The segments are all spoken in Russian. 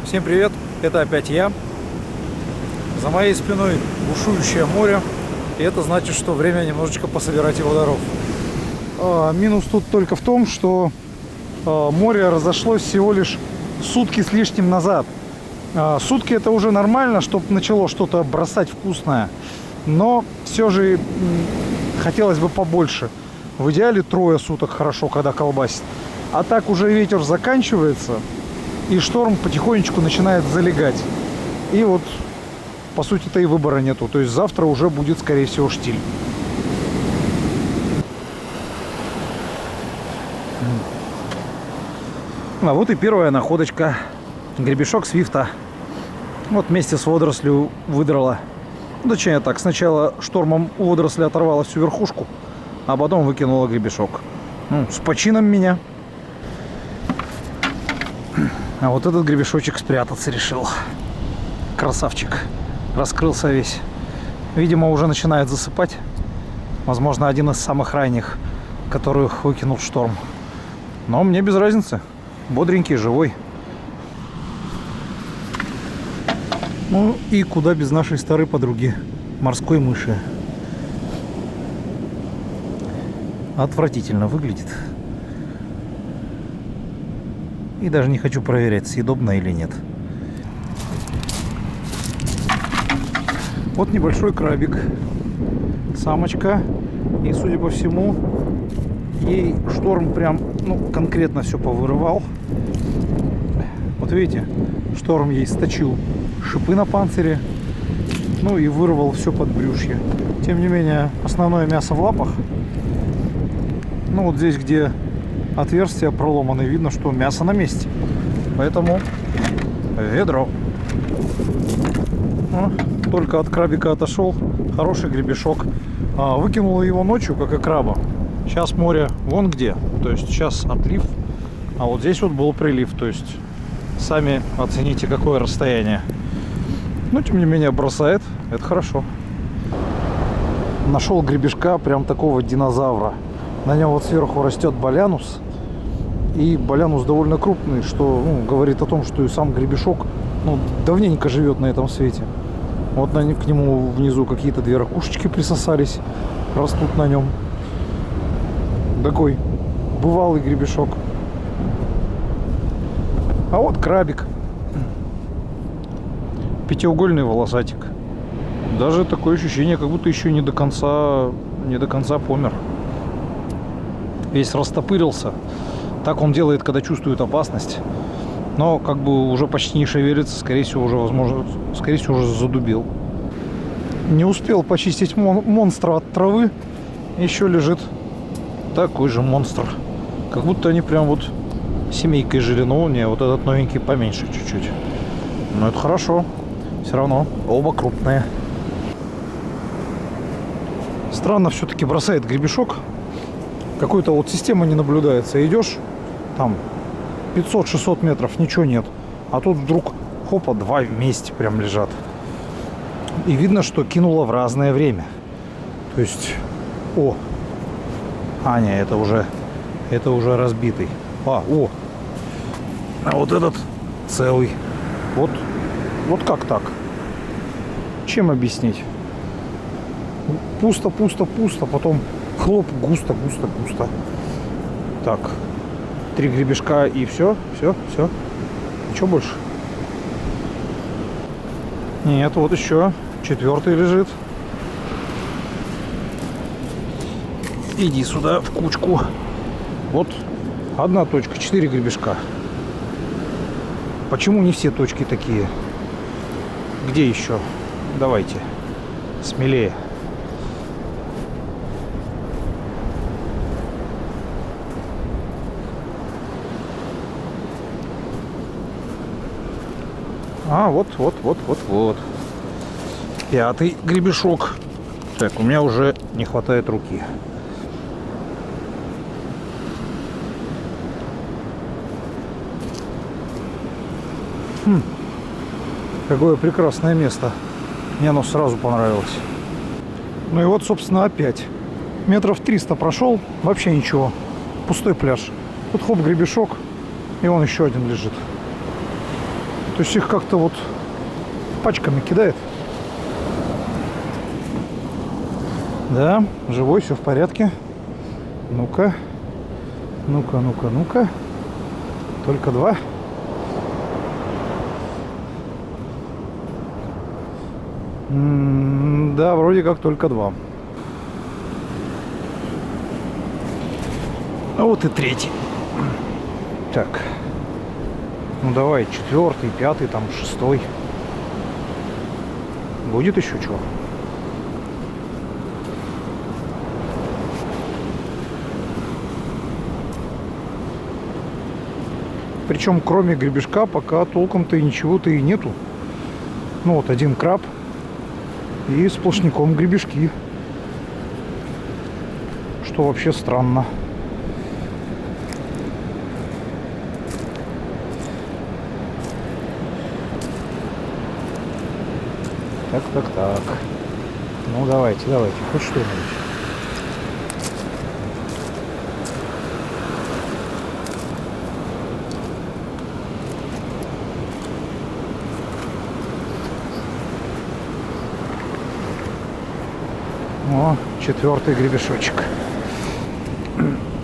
Всем привет, это опять я. За моей спиной бушующее море, и это значит, что время немножечко пособирать его дров. Минус тут только в том, что море разошлось всего лишь сутки с лишним назад. Сутки это уже нормально, чтобы начало что-то бросать вкусное, но все же хотелось бы побольше. В идеале 3 суток хорошо, когда колбасит. А так уже ветер заканчивается, и шторм потихонечку начинает залегать. И вот, по сути-то, и выбора нету. То есть завтра уже будет, скорее всего, штиль. А вот и первая находочка. Гребешок свифта. Вот вместе с водорослью выдрала. Точнее так, сначала штормом у водоросли оторвала всю верхушку, а потом выкинула гребешок. С почином меня. А вот этот гребешочек спрятаться решил. Красавчик. Раскрылся весь. Видимо, уже начинает засыпать. Возможно, один из самых ранних, которых выкинул шторм. Но мне без разницы. Бодренький, живой. Ну и куда без нашей старой подруги, морской мыши. Отвратительно выглядит. И даже не хочу проверять, съедобно или нет. Вот небольшой крабик. Самочка. И, судя по всему, ей шторм прям, конкретно все повырывал. Вот видите, шторм ей сточил шипы на панцире. Ну и вырвал все подбрюшье. Тем не менее, основное мясо в лапах. Ну вот здесь, где отверстия проломаны, видно, что мясо на месте. Поэтому ведро. Только от крабика отошел. Хороший гребешок. Выкинула его ночью, как и краба. Сейчас море вон где. То есть сейчас отлив. А вот здесь вот был прилив. То есть сами оцените, какое расстояние. Но тем не менее бросает. Это хорошо. Нашел гребешка прям такого динозавра. На нем вот сверху растет болянус. И болянус довольно крупный, что говорит о том, что и сам гребешок давненько живет на этом свете. Вот к нему внизу какие-то 2 ракушечки присосались, растут на нем. Такой бывалый гребешок. А вот крабик. Пятиугольный волосатик. Даже такое ощущение, как будто еще не до конца помер. Весь растопырился. Так он делает, когда чувствует опасность. Но как бы уже почти не шевелится. Скорее всего, уже задубел. Не успел почистить монстра от травы. Еще лежит такой же монстр. Как будто они прям вот семейкой жили. Но не, вот этот новенький поменьше чуть-чуть. Но это хорошо. Все равно оба крупные. Странно все-таки бросает гребешок. Какой-то вот система не наблюдается. Идешь там 500-600 метров, ничего нет. А тут вдруг хопа, 2 вместе прям лежат. И видно, что кинуло в разное время. То есть, не, это уже разбитый. А вот этот целый. Вот как так? Чем объяснить? Пусто, потом хлоп, густо. Так, 3 гребешка и все. Ничего больше? Нет, вот еще 4-й лежит. Иди сюда в кучку. Вот 1 точка, 4 гребешка. Почему не все точки такие? Где еще? Давайте смелее. Вот. 5-й гребешок. Так, у меня уже не хватает руки. Какое прекрасное место. Мне оно сразу понравилось. Ну и вот, собственно, опять. Метров 300 прошел, вообще ничего. Пустой пляж. Тут хоп, гребешок, и он еще один лежит. То есть их как-то вот пачками кидает. Да, живой, все в порядке. Ну-ка. Ну-ка, ну-ка, ну-ка. Только 2. Да, вроде как только 2. А вот и 3. Так. Ну давай, 4, 5, там 6. Будет еще чего? Причем кроме гребешка пока толком-то и ничего-то и нету. Ну вот 1 краб и сплошняком гребешки. Что вообще странно. Так. Ну давайте, хоть что-нибудь. О, 4-й гребешочек.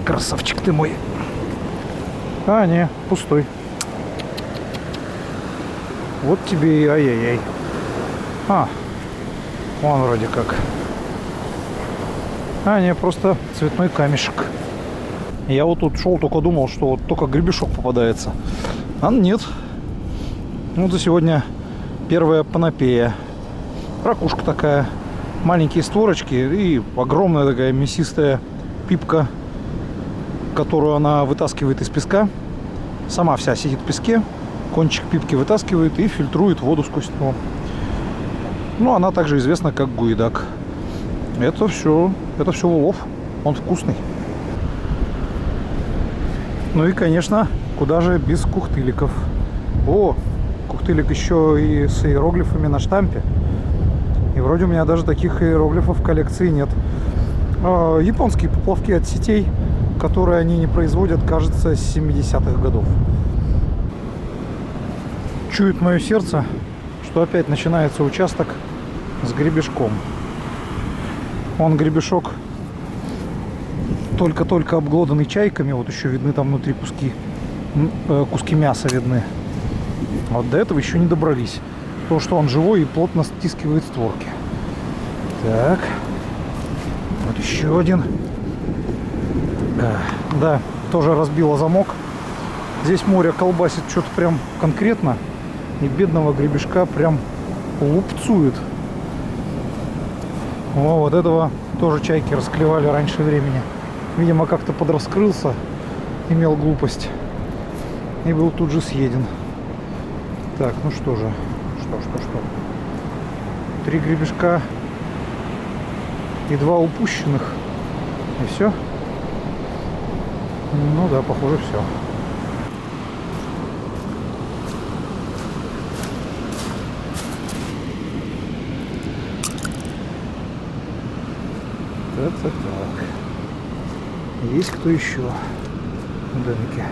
Красавчик ты мой. А, не, пустой. Вот тебе и ай-яй-яй. А, вон вроде как. А, не, просто цветной камешек. Я вот тут шел, только думал, что вот только гребешок попадается. А нет. Вот за сегодня первая панопея. Ракушка такая. Маленькие створочки и огромная такая мясистая пипка, которую она вытаскивает из песка. Сама вся сидит в песке. Кончик пипки вытаскивает и фильтрует воду сквозь него. Ну, она также известна как гуидак. Это все улов. Он вкусный. Ну и, конечно, куда же без кухтыликов. О, кухтылик еще и с иероглифами на штампе. И вроде у меня даже таких иероглифов в коллекции нет. Японские поплавки от сетей, которые они не производят, кажется, с 70-х годов. Чует мое сердце, что опять начинается участок с гребешком. Он гребешок только-только обглоданный чайками. Вот еще видны там внутри куски мяса видны. Вот до этого еще не добрались. То, что он живой и плотно стискивает створки. Так. Вот еще один. Да, тоже разбило замок. Здесь море колбасит что-то прям конкретно. И бедного гребешка прям лупцует. О, вот этого тоже чайки расклевали раньше времени. Видимо, как-то подраскрылся, имел глупость и был тут же съеден. Так, ну что же. Что? 3 гребешка и 2 упущенных. И все? Ну да, похоже, все. Так. Есть кто еще в домике?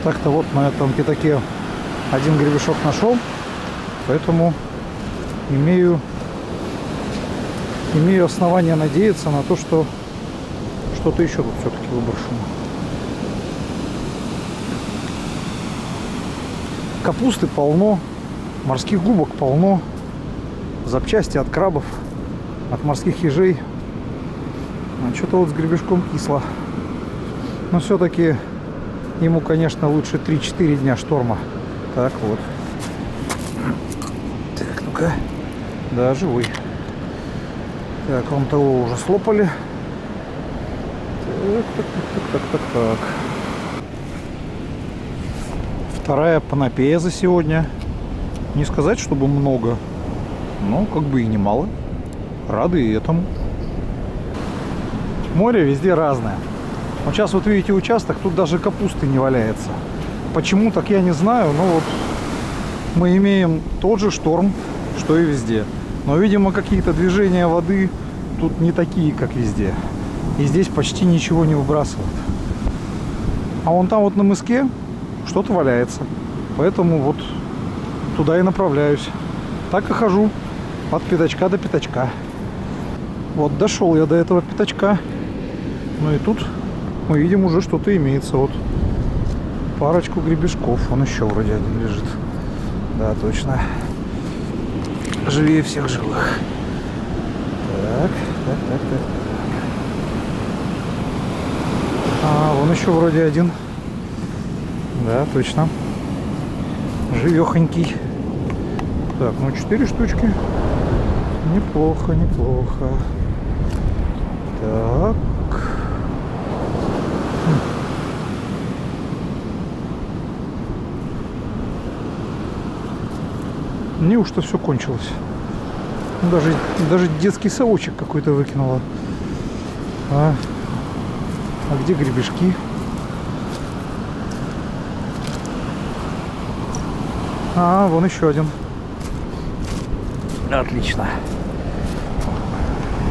Так-то вот на этом пятаке 1 гребешок нашел, поэтому имею основания надеяться на то, что что-то еще тут все-таки выброшено. Капусты полно, морских губок полно, запчасти от крабов, от морских ежей. А что-то вот с гребешком кисло. Но все-таки ему, конечно, лучше 3-4 дня шторма. Так вот. Так, ну-ка. Да, живой. Так, вон того уже слопали. Так. Вторая панопея за сегодня. Не сказать, чтобы много, но как бы и немало. Рады и этому. Море везде разное. Вот сейчас вот видите участок, тут даже капусты не валяется. Почему, так я не знаю, но вот мы имеем тот же шторм, что и везде. Но, видимо, какие-то движения воды тут не такие, как везде. И здесь почти ничего не выбрасывают. А вон там вот на мыске что-то валяется. Поэтому вот туда и направляюсь. Так и хожу от пятачка до пятачка. Вот дошел я до этого пятачка. Ну и тут мы видим, уже что-то имеется. Вот парочку гребешков. Он еще вроде один лежит. Да, точно. Живее всех живых. Так. А, вон еще вроде один. Да, точно. Живехонький. Так, ну 4 штучки. Неплохо, неплохо. Так. Неужто все кончилось? Даже детский совочек какой-то выкинула. А где гребешки? А, вон еще один. Отлично.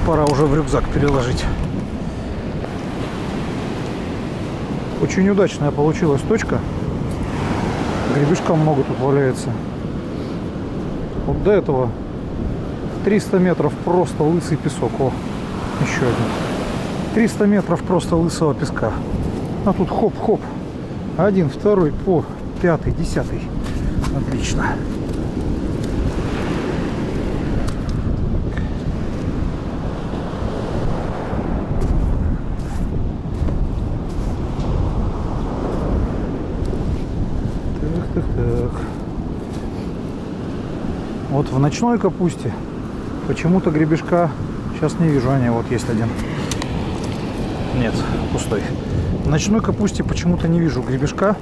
Пора уже в рюкзак переложить. Очень удачная получилась точка. Гребешка много тут валяется. Вот до этого 300 метров просто лысый песок. О, еще один. 300 метров просто лысого песка. А тут хоп-хоп. 1, 2, по 5, 10. Отлично. Так. Вот в ночной капусте почему-то гребешка сейчас не вижу. Вот есть один. Нет, пустой. В ночной капусте почему-то не вижу гребешка.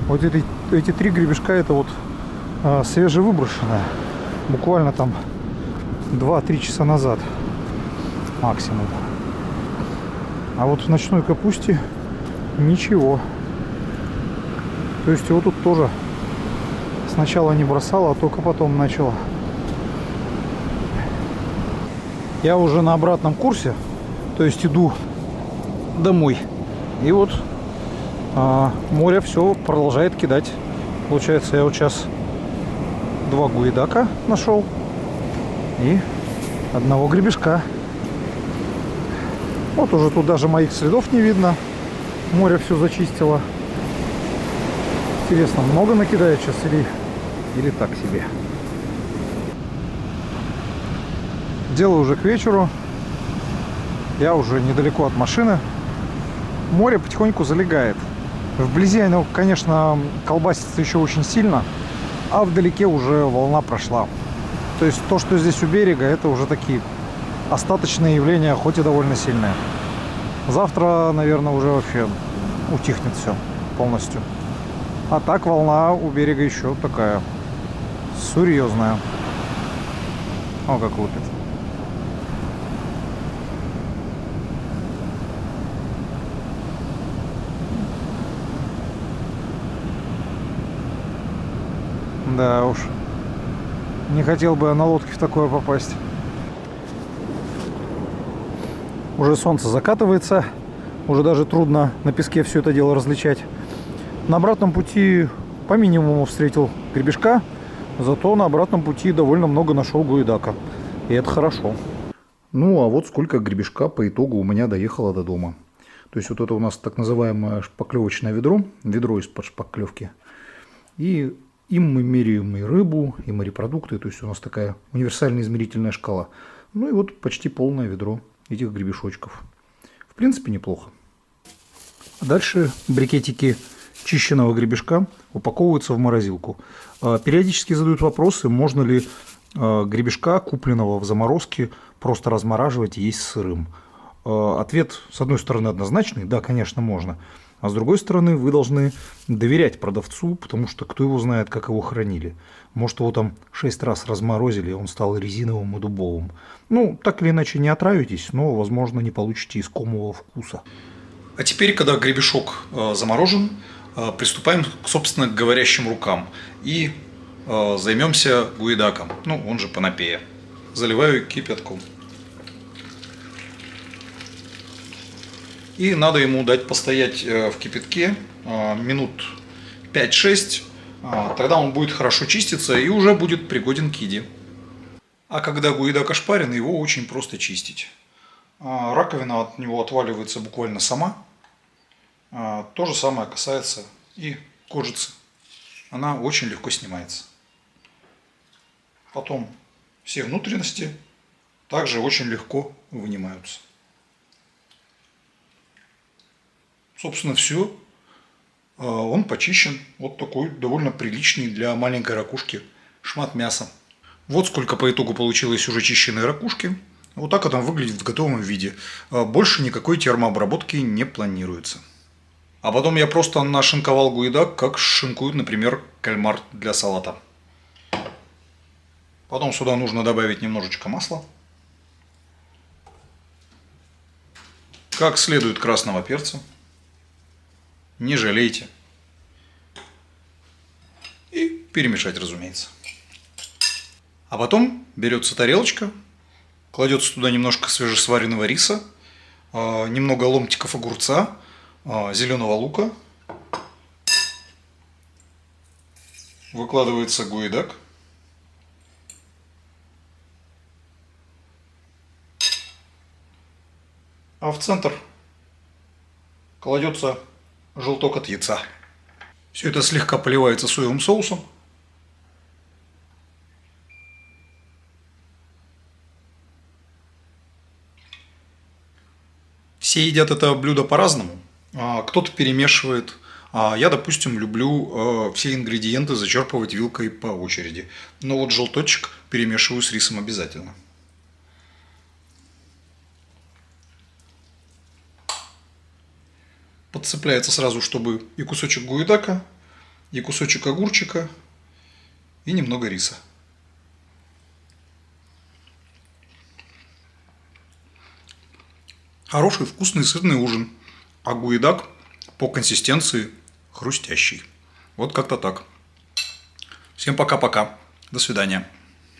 Вот эти 3 гребешка это вот свежевыброшенная. Буквально там 2-3 часа назад максимум. А вот в ночной капусте ничего. То есть его тут тоже сначала не бросала, а только потом начала. Я уже на обратном курсе, то есть иду домой. И вот море все продолжает кидать. Получается, я вот сейчас 2 гуидака нашел и 1 гребешка. Вот уже тут даже моих следов не видно. Море все зачистило. Интересно, много накидает сейчас или так себе. Дело уже к вечеру. Я уже недалеко от машины. Море потихоньку залегает. Вблизи оно, конечно, колбасится еще очень сильно, а вдалеке уже волна прошла. То есть то, что здесь у берега, это уже такие остаточные явления, хоть и довольно сильные. Завтра, наверное, уже вообще утихнет все полностью. А так волна у берега еще такая серьезная. О, как лупит. Да уж. Не хотел бы я на лодке в такое попасть. Уже солнце закатывается. Уже даже трудно на песке все это дело различать. На обратном пути по минимуму встретил гребешка. Зато на обратном пути довольно много нашел гуидака. И это хорошо. Ну а вот сколько гребешка по итогу у меня доехало до дома. То есть вот это у нас так называемое шпаклевочное ведро. Ведро из-под шпаклевки. И им мы меряем и рыбу, и морепродукты. То есть у нас такая универсальная измерительная шкала. Ну и вот почти полное ведро этих гребешочков. В принципе, неплохо. Дальше брикетики чищенного гребешка упаковываются в морозилку. Периодически задают вопросы, можно ли гребешка, купленного в заморозке, просто размораживать и есть сырым. Ответ, с одной стороны, однозначный. Да, конечно, можно. А с другой стороны, вы должны доверять продавцу, потому что кто его знает, как его хранили. Может, его там 6 раз разморозили, он стал резиновым и дубовым. Ну, так или иначе, не отравитесь, но, возможно, не получите искомого вкуса. А теперь, когда гребешок заморожен, приступаем, собственно, к говорящим рукам. И займемся гуидаком, ну, он же панапея. Заливаю кипятком. И надо ему дать постоять в кипятке минут 5-6. Тогда он будет хорошо чиститься и уже будет пригоден к еде. А когда гуидак ошпарен, его очень просто чистить. Раковина от него отваливается буквально сама. То же самое касается и кожицы. Она очень легко снимается. Потом все внутренности также очень легко вынимаются. Собственно, все. Он почищен. Вот такой довольно приличный для маленькой ракушки шмат мяса. Вот сколько по итогу получилось уже чищенной ракушки. Вот так она выглядит в готовом виде. Больше никакой термообработки не планируется. А потом я просто нашинковал гуидак, как шинкуют, например, кальмар для салата. Потом сюда нужно добавить немножечко масла. Как следует красного перца. Не жалейте. И перемешать, разумеется. А потом берется тарелочка, кладется туда немножко свежесваренного риса, немного ломтиков огурца, зеленого лука. Выкладывается гуидак. А в центр кладется желток от яйца. Все это слегка поливается соевым соусом. Все едят это блюдо по-разному. Кто-то перемешивает. Я, допустим, люблю все ингредиенты зачерпывать вилкой по очереди. Но вот желточек перемешиваю с рисом обязательно. Подцепляется сразу, чтобы и кусочек гуидака, и кусочек огурчика, и немного риса. Хороший, вкусный, сытный ужин. А гуидак по консистенции хрустящий. Вот как-то так. Всем пока-пока. До свидания.